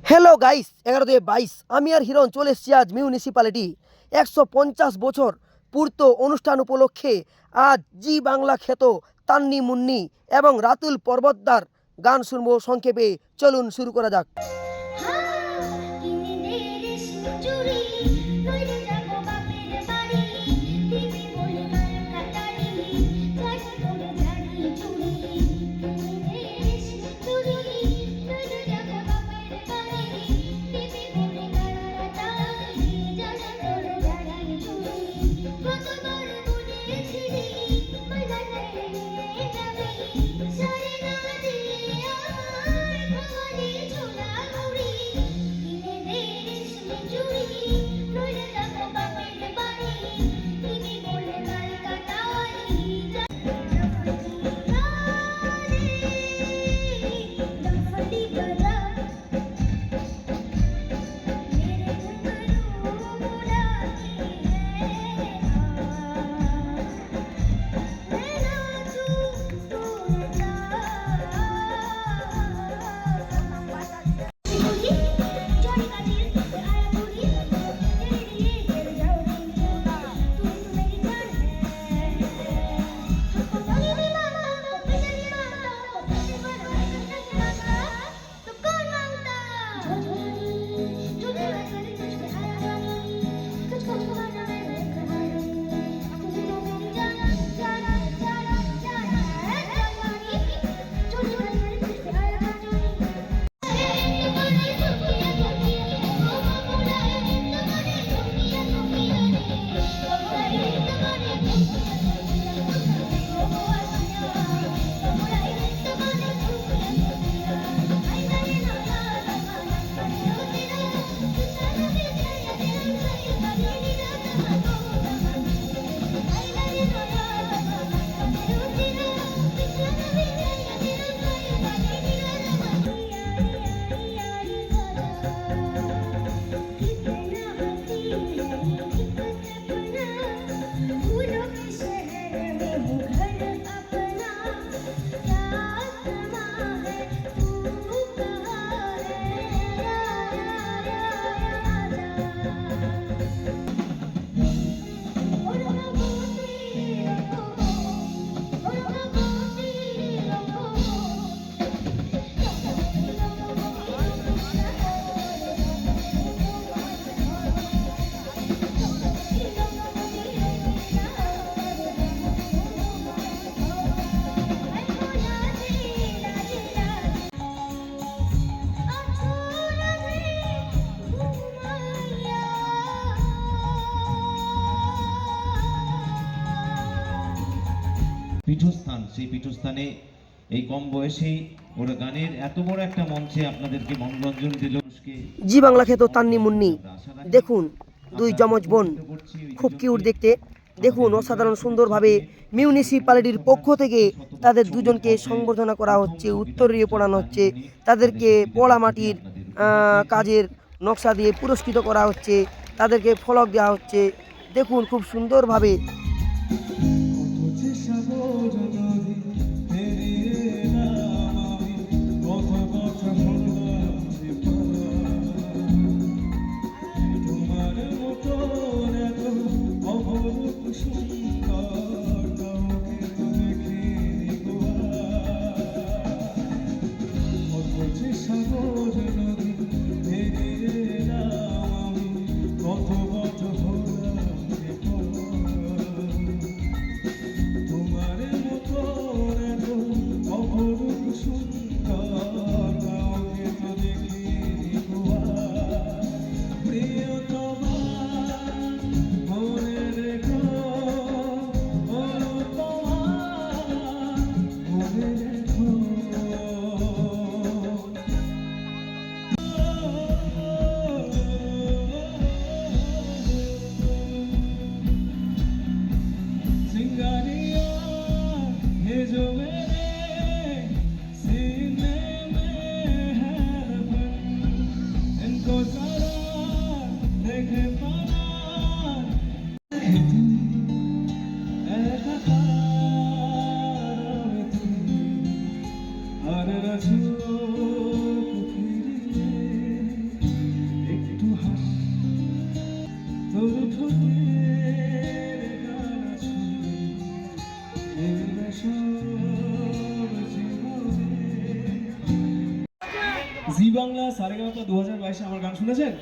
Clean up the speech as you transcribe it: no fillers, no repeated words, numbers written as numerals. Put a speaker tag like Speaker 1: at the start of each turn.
Speaker 1: Hello guys, 11/22 আমি আর হিরণ চলে এসেছি আজ মিউনিসিপ্যালিটি 150 বছর পূর্ত অনুষ্ঠান উপলক্ষে। আজ জি বাংলা খ্যাত তান্নি মুন্নি এবং রাতুল পর্বতদার গান শুনবো সংক্ষেপে। চলুন শুরু করা যাক।
Speaker 2: পীঠস্থান, সেই পীঠস্থানে এই কম বয়সেই ওরা গানের এত বড় একটা মঞ্চে আপনাদেরকে মনোরঞ্জন দিল।
Speaker 1: জি বাংলা খ্যাত তান্নি মুন্নি, দেখুন দুই জমজ বোন, খুব কিউট দেখতে। দেখুন অসাধারণ সুন্দরভাবে মিউনিসিপ্যালিটির পক্ষ থেকে তাদের দুজনকে সংবর্ধনা করা হচ্ছে, উত্তরীয় পড়ানো হচ্ছে, তাদেরকে পোড়া মাটির কাজের নকশা দিয়ে পুরস্কৃত করা হচ্ছে, তাদেরকে ফলক দেওয়া হচ্ছে। দেখুন খুব সুন্দরভাবে।
Speaker 3: জি বাংলা সারেগামাপা 2022 আমার গান শুনেছেন?